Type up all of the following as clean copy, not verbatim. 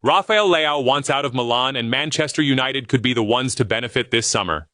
Rafael Leao wants out of Milan and Manchester United could be the ones to benefit this summer.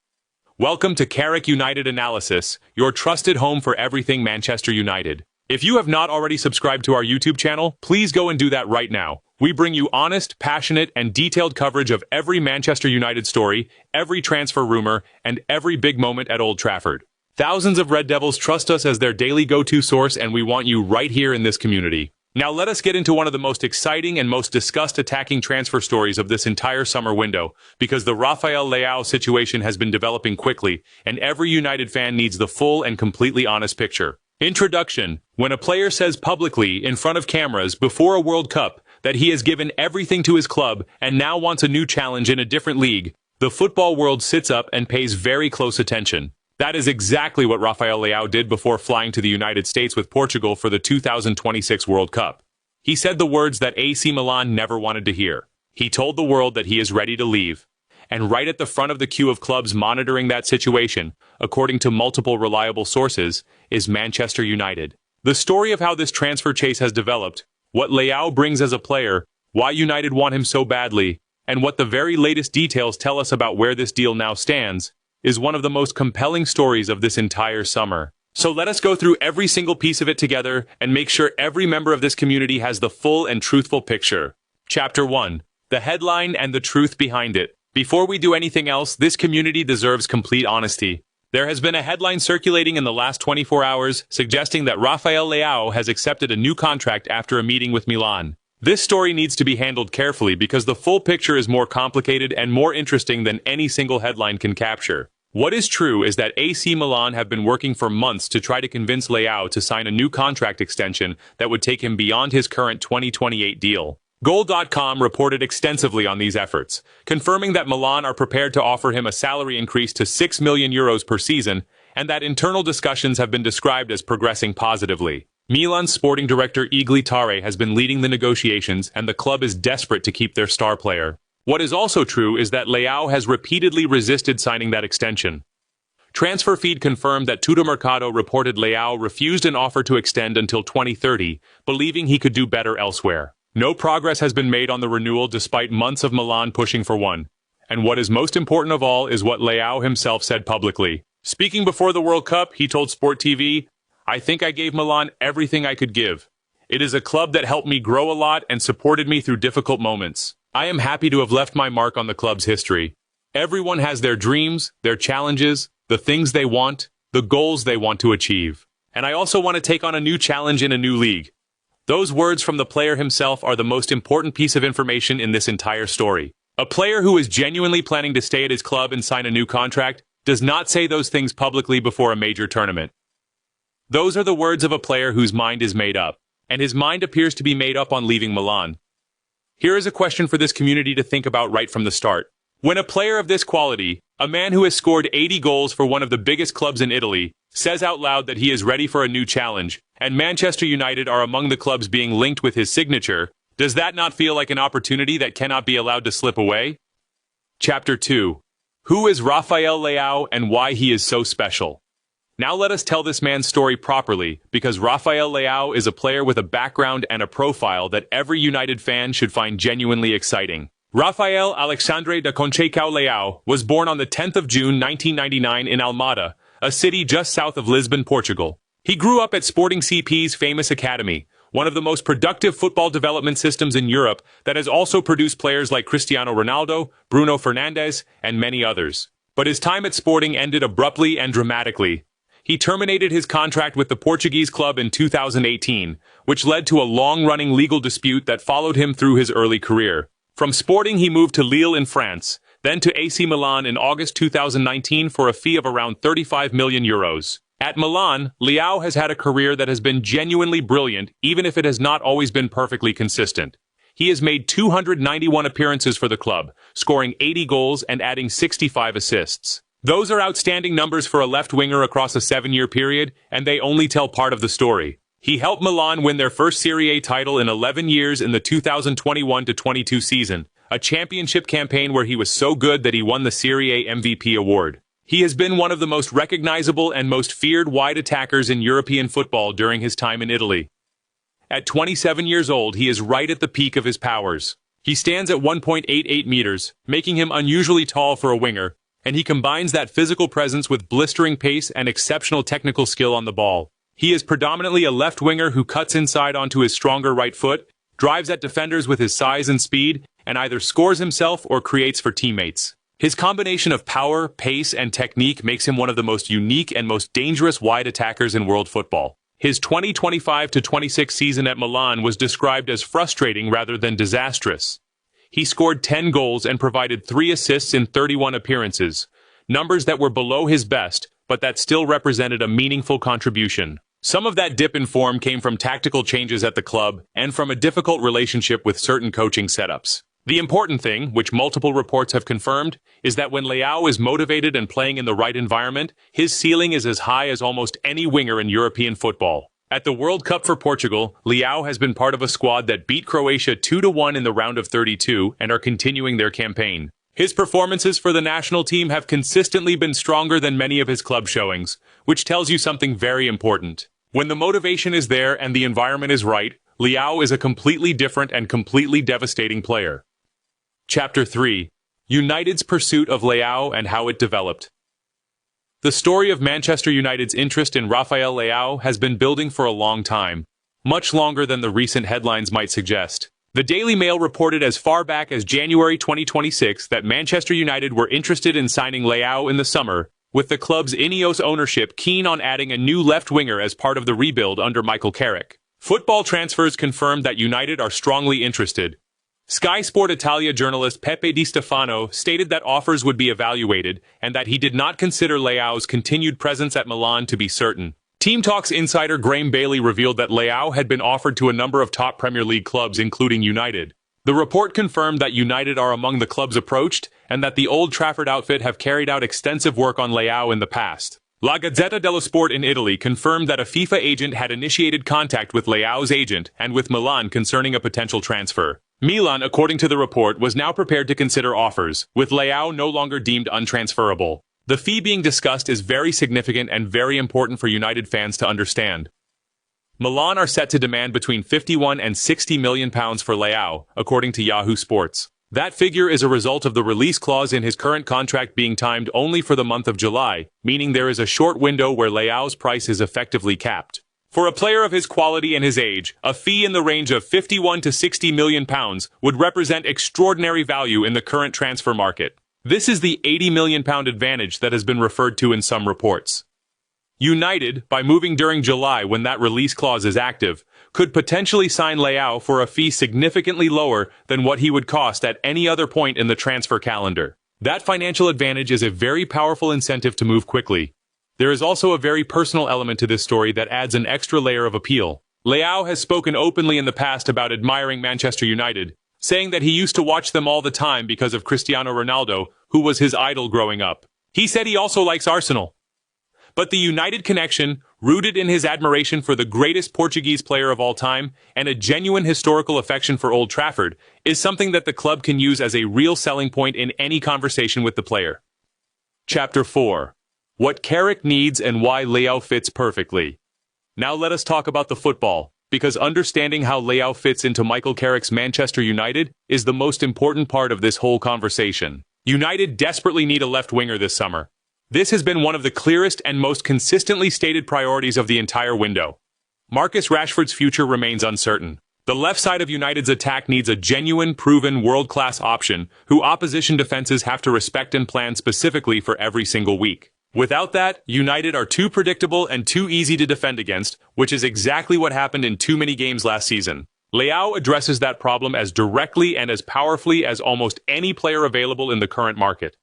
Welcome to CARRICK United Analysis, your trusted home for everything Manchester United. If you have not already subscribed to our YouTube channel, please go and do that right now. We bring you honest, passionate, and detailed coverage of every Manchester United story, every transfer rumor, and every big moment at Old Trafford. Thousands of Red Devils trust us as their daily go-to source, and we want you right here in this community. Now let us get into one of the most exciting and most discussed attacking transfer stories of this entire summer window, because the Rafael Leao situation has been developing quickly, and every United fan needs the full and completely honest picture. Introduction. When a player says publicly, in front of cameras, before a World Cup, that he has given everything to his club and now wants a new challenge in a different league, the football world sits up and pays very close attention. That is exactly what Rafael Leao did before flying to the United States with Portugal for the 2026 World Cup. He said the words that AC Milan never wanted to hear. He told the world that he is ready to leave. And right at the front of the queue of clubs monitoring that situation, according to multiple reliable sources, is Manchester United. The story of how this transfer chase has developed, what Leao brings as a player, why United want him so badly, and what the very latest details tell us about where this deal now stands, is one of the most compelling stories of this entire summer. So let us go through every single piece of it together and make sure every member of this community has the full and truthful picture. Chapter 1. The headline and the truth behind it. Before we do anything else, this community deserves complete honesty. There has been a headline circulating in the last 24 hours suggesting that Rafael Leao has accepted a new contract after a meeting with Milan. This story needs to be handled carefully because the full picture is more complicated and more interesting than any single headline can capture. What is true is that AC Milan have been working for months to try to convince Leao to sign a new contract extension that would take him beyond his current 2028 deal. Goal.com reported extensively on these efforts, confirming that Milan are prepared to offer him a salary increase to €6 million per season, and that internal discussions have been described as progressing positively. Milan's sporting director Igli Tare has been leading the negotiations, and the club is desperate to keep their star player. What is also true is that Leao has repeatedly resisted signing that extension. Transfer Feed confirmed that Tuttomercato reported Leao refused an offer to extend until 2030, believing he could do better elsewhere. No progress has been made on the renewal despite months of Milan pushing for one. And what is most important of all is what Leao himself said publicly. Speaking before the World Cup, he told Sport TV, "I think I gave Milan everything I could give. It is a club that helped me grow a lot and supported me through difficult moments. I am happy to have left my mark on the club's history. Everyone has their dreams, their challenges, the things they want, the goals they want to achieve. And I also want to take on a new challenge in a new league." Those words from the player himself are the most important piece of information in this entire story. A player who is genuinely planning to stay at his club and sign a new contract does not say those things publicly before a major tournament. Those are the words of a player whose mind is made up, and his mind appears to be made up on leaving Milan. Here is a question for this community to think about right from the start. When a player of this quality, a man who has scored 80 goals for one of the biggest clubs in Italy, says out loud that he is ready for a new challenge, and Manchester United are among the clubs being linked with his signature, does that not feel like an opportunity that cannot be allowed to slip away? Chapter 2. Who is Rafael Leao and why he is so special? Now let us tell this man's story properly, because Rafael Leao is a player with a background and a profile that every United fan should find genuinely exciting. Rafael Alexandre da Conceição Leao was born on the 10th of June 1999 in Almada, a city just south of Lisbon, Portugal. He grew up at Sporting CP's famous academy, one of the most productive football development systems in Europe that has also produced players like Cristiano Ronaldo, Bruno Fernandes, and many others. But his time at Sporting ended abruptly and dramatically. He terminated his contract with the Portuguese club in 2018, which led to a long-running legal dispute that followed him through his early career. From Sporting he moved to Lille in France, then to AC Milan in August 2019 for a fee of around €35 million. At Milan, Leao has had a career that has been genuinely brilliant, even if it has not always been perfectly consistent. He has made 291 appearances for the club, scoring 80 goals and adding 65 assists. Those are outstanding numbers for a left winger across a 7-year period, and they only tell part of the story. He helped Milan win their first Serie A title in 11 years in the 2021-22 season, a championship campaign where he was so good that he won the Serie A MVP award. He has been one of the most recognizable and most feared wide attackers in European football during his time in Italy. At 27 years old, he is right at the peak of his powers. He stands at 1.88 meters, making him unusually tall for a winger, and he combines that physical presence with blistering pace and exceptional technical skill on the ball. He is predominantly a left winger who cuts inside onto his stronger right foot, drives at defenders with his size and speed, and either scores himself or creates for teammates. His combination of power, pace, and technique makes him one of the most unique and most dangerous wide attackers in world football. His 2025-26 season at Milan was described as frustrating rather than disastrous. He scored 10 goals and provided 3 assists in 31 appearances, numbers that were below his best, but that still represented a meaningful contribution. Some of that dip in form came from tactical changes at the club and from a difficult relationship with certain coaching setups. The important thing, which multiple reports have confirmed, is that when Leao is motivated and playing in the right environment, his ceiling is as high as almost any winger in European football. At the World Cup for Portugal, Leao has been part of a squad that beat Croatia 2-1 in the round of 32 and are continuing their campaign. His performances for the national team have consistently been stronger than many of his club showings, which tells you something very important. When the motivation is there and the environment is right, Leao is a completely different and completely devastating player. Chapter 3. United's pursuit of Leao and how it developed. The story of Manchester United's interest in Rafael Leao has been building for a long time, much longer than the recent headlines might suggest. The Daily Mail reported as far back as January 2026 that Manchester United were interested in signing Leao in the summer, with the club's Ineos ownership keen on adding a new left winger as part of the rebuild under Michael Carrick. Football Transfers confirmed that United are strongly interested. Sky Sport Italia journalist Pepe Di Stefano stated that offers would be evaluated and that he did not consider Leao's continued presence at Milan to be certain. Team Talks insider Graham Bailey revealed that Leao had been offered to a number of top Premier League clubs, including United. The report confirmed that United are among the clubs approached and that the Old Trafford outfit have carried out extensive work on Leao in the past. La Gazzetta dello Sport in Italy confirmed that a FIFA agent had initiated contact with Leao's agent and with Milan concerning a potential transfer. Milan, according to the report, was now prepared to consider offers, with Leao no longer deemed untransferable. The fee being discussed is very significant and very important for United fans to understand. Milan are set to demand between £51 and £60 million for Leao, according to Yahoo Sports. That figure is a result of the release clause in his current contract being timed only for the month of July, meaning there is a short window where Leao's price is effectively capped. For a player of his quality and his age, a fee in the range of £51 to £60 million would represent extraordinary value in the current transfer market. This is the £80 million advantage that has been referred to in some reports. United, by moving during July when that release clause is active, could potentially sign Leao for a fee significantly lower than what he would cost at any other point in the transfer calendar. That financial advantage is a very powerful incentive to move quickly. There is also a very personal element to this story that adds an extra layer of appeal. Leao has spoken openly in the past about admiring Manchester United, saying that he used to watch them all the time because of Cristiano Ronaldo, who was his idol growing up. He said he also likes Arsenal. But the United connection, rooted in his admiration for the greatest Portuguese player of all time and a genuine historical affection for Old Trafford, is something that the club can use as a real selling point in any conversation with the player. Chapter 4. What Carrick needs and why Leao fits perfectly. Now let us talk about the football, because understanding how Leao fits into Michael Carrick's Manchester United is the most important part of this whole conversation. United desperately need a left winger this summer. This has been one of the clearest and most consistently stated priorities of the entire window. Marcus Rashford's future remains uncertain. The left side of United's attack needs a genuine, proven, world-class option who opposition defenses have to respect and plan specifically for every single week. Without that, United are too predictable and too easy to defend against, which is exactly what happened in too many games last season. Leao addresses that problem as directly and as powerfully as almost any player available in the current market.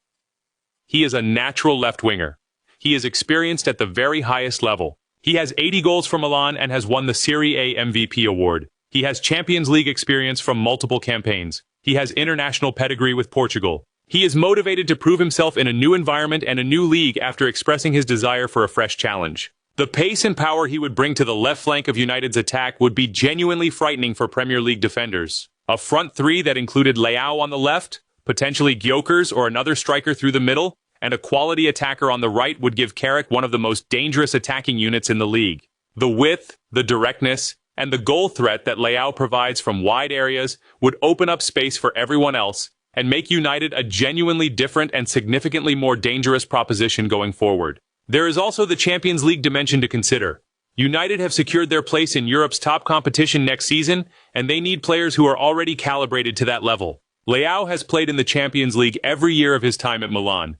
He is a natural left winger. He is experienced at the very highest level. He has 80 goals for Milan and has won the Serie A MVP award. He has Champions League experience from multiple campaigns. He has international pedigree with Portugal. He is motivated to prove himself in a new environment and a new league after expressing his desire for a fresh challenge. The pace and power he would bring to the left flank of United's attack would be genuinely frightening for Premier League defenders. A front three that included Leao on the left, potentially Gyökeres or another striker through the middle, and a quality attacker on the right would give Carrick one of the most dangerous attacking units in the league. The width, the directness, and the goal threat that Leao provides from wide areas would open up space for everyone else and make United a genuinely different and significantly more dangerous proposition going forward. There is also the Champions League dimension to consider. United have secured their place in Europe's top competition next season, and they need players who are already calibrated to that level. Leao has played in the Champions League every year of his time at Milan.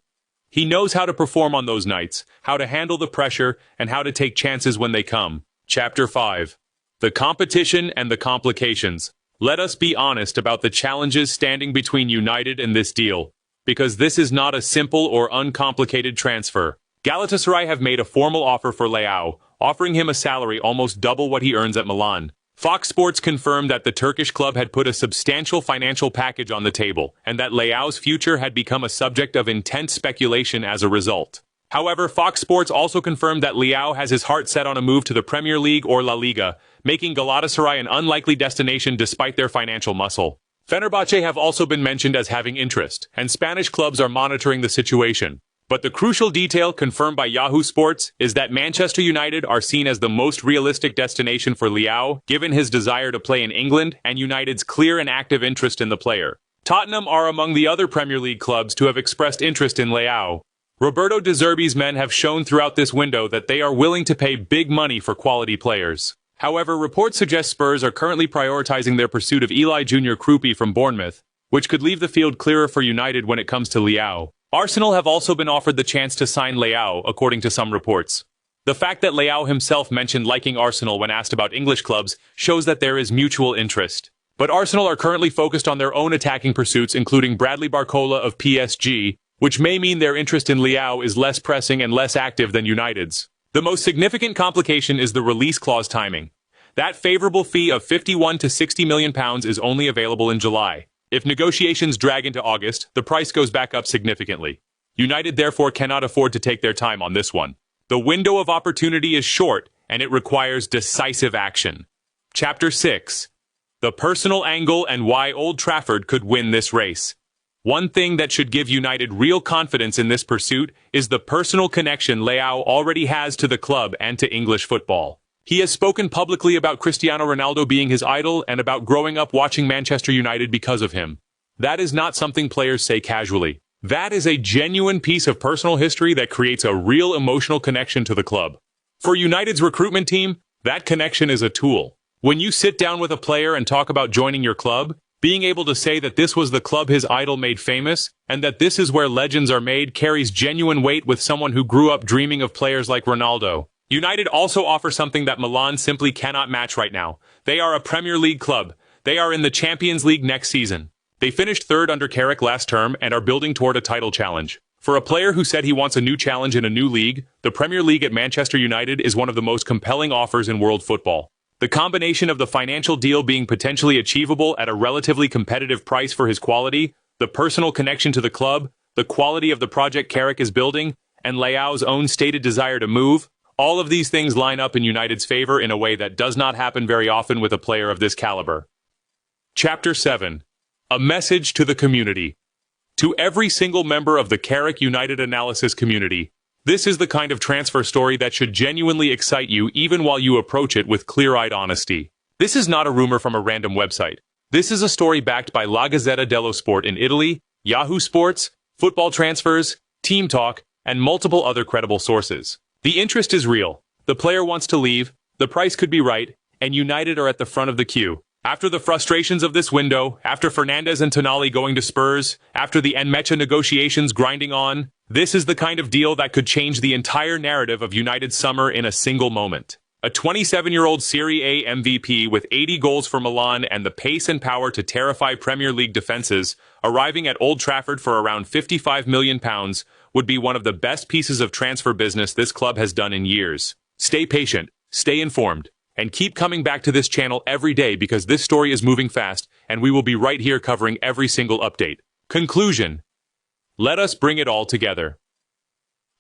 He knows how to perform on those nights, how to handle the pressure, and how to take chances when they come. Chapter 5. The competition and the complications. Let us be honest about the challenges standing between United and this deal, because this is not a simple or uncomplicated transfer. Galatasaray have made a formal offer for Leao, offering him a salary almost double what he earns at Milan. Fox Sports confirmed that the Turkish club had put a substantial financial package on the table, and that Leao's future had become a subject of intense speculation as a result. However, Fox Sports also confirmed that Leao has his heart set on a move to the Premier League or La Liga, making Galatasaray an unlikely destination despite their financial muscle. Fenerbahce have also been mentioned as having interest, and Spanish clubs are monitoring the situation. But the crucial detail confirmed by Yahoo Sports is that Manchester United are seen as the most realistic destination for Leao, given his desire to play in England and United's clear and active interest in the player. Tottenham are among the other Premier League clubs to have expressed interest in Leao. Roberto De Zerbi's men have shown throughout this window that they are willing to pay big money for quality players. However, reports suggest Spurs are currently prioritizing their pursuit of Eli Jr. Krupi from Bournemouth, which could leave the field clearer for United when it comes to Leao. Arsenal have also been offered the chance to sign Leao, according to some reports. The fact that Leao himself mentioned liking Arsenal when asked about English clubs shows that there is mutual interest. But Arsenal are currently focused on their own attacking pursuits, including Bradley Barcola of PSG, which may mean their interest in Leao is less pressing and less active than United's. The most significant complication is the release clause timing. That favorable fee of £51 to £60 million is only available in July. If negotiations drag into August, the price goes back up significantly. United therefore cannot afford to take their time on this one. The window of opportunity is short, and it requires decisive action. Chapter 6. The personal angle and why Old Trafford could win this race. One thing that should give United real confidence in this pursuit is the personal connection Leao already has to the club and to English football. He has spoken publicly about Cristiano Ronaldo being his idol and about growing up watching Manchester United because of him. That is not something players say casually. That is a genuine piece of personal history that creates a real emotional connection to the club. For United's recruitment team, that connection is a tool. When you sit down with a player and talk about joining your club, being able to say that this was the club his idol made famous, and that this is where legends are made carries genuine weight with someone who grew up dreaming of players like Ronaldo. United also offer something that Milan simply cannot match right now. They are a Premier League club. They are in the Champions League next season. They finished third under CARRICK last term and are building toward a title challenge. For a player who said he wants a new challenge in a new league, the Premier League at Manchester United is one of the most compelling offers in world football. The combination of the financial deal being potentially achievable at a relatively competitive price for his quality, the personal connection to the club, the quality of the project CARRICK is building, and Leao's own stated desire to move, all of these things line up in United's favor in a way that does not happen very often with a player of this caliber. Chapter 7. A message to the community. To every single member of the CARRICK United Analysis community, this is the kind of transfer story that should genuinely excite you even while you approach it with clear-eyed honesty. This is not a rumor from a random website. This is a story backed by La Gazzetta dello Sport in Italy, Yahoo Sports, Football Transfers, Team Talk, and multiple other credible sources. The interest is real. The player wants to leave, the price could be right, and United are at the front of the queue. After the frustrations of this window, after Fernandes and Tonali going to Spurs, after the Nmecha negotiations grinding on, this is the kind of deal that could change the entire narrative of United's summer in a single moment. A 27-year-old Serie A MVP with 80 goals for Milan and the pace and power to terrify Premier League defenses, arriving at Old Trafford for around £55 million, would be one of the best pieces of transfer business this club has done in years. Stay patient, stay informed, and keep coming back to this channel every day because this story is moving fast and we will be right here covering every single update. Conclusion. Let us bring it all together.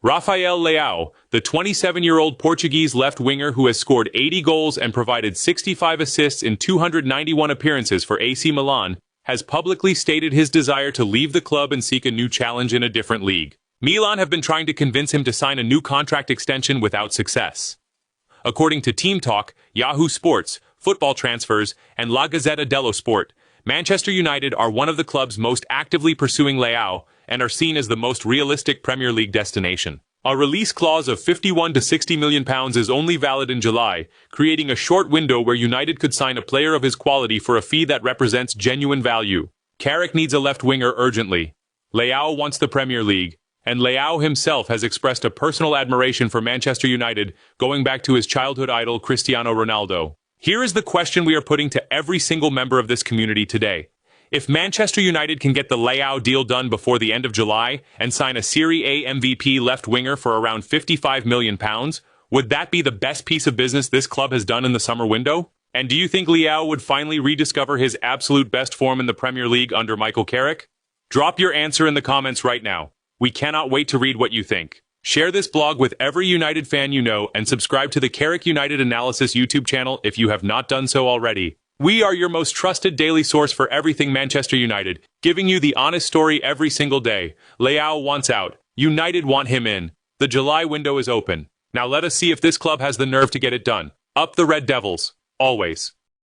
Rafael Leao, the 27-year-old Portuguese left-winger who has scored 80 goals and provided 65 assists in 291 appearances for AC Milan, has publicly stated his desire to leave the club and seek a new challenge in a different league. Milan have been trying to convince him to sign a new contract extension without success. According to Team Talk, Yahoo Sports, Football Transfers, and La Gazzetta dello Sport, Manchester United are one of the clubs most actively pursuing Leao and are seen as the most realistic Premier League destination. A release clause of £51 to £60 million is only valid in July, creating a short window where United could sign a player of his quality for a fee that represents genuine value. Carrick needs a left winger urgently. Leao wants the Premier League, and Leao himself has expressed a personal admiration for Manchester United, going back to his childhood idol Cristiano Ronaldo. Here is the question we are putting to every single member of this community today. If Manchester United can get the Leao deal done before the end of July and sign a Serie A MVP left winger for around £55 million, would that be the best piece of business this club has done in the summer window? And do you think Leao would finally rediscover his absolute best form in the Premier League under Michael Carrick? Drop your answer in the comments right now. We cannot wait to read what you think. Share this blog with every United fan you know and subscribe to the CARRICK United Analysis YouTube channel if you have not done so already. We are your most trusted daily source for everything Manchester United, giving you the honest story every single day. Leao wants out. United want him in. The July window is open. Now let us see if this club has the nerve to get it done. Up the Red Devils. Always.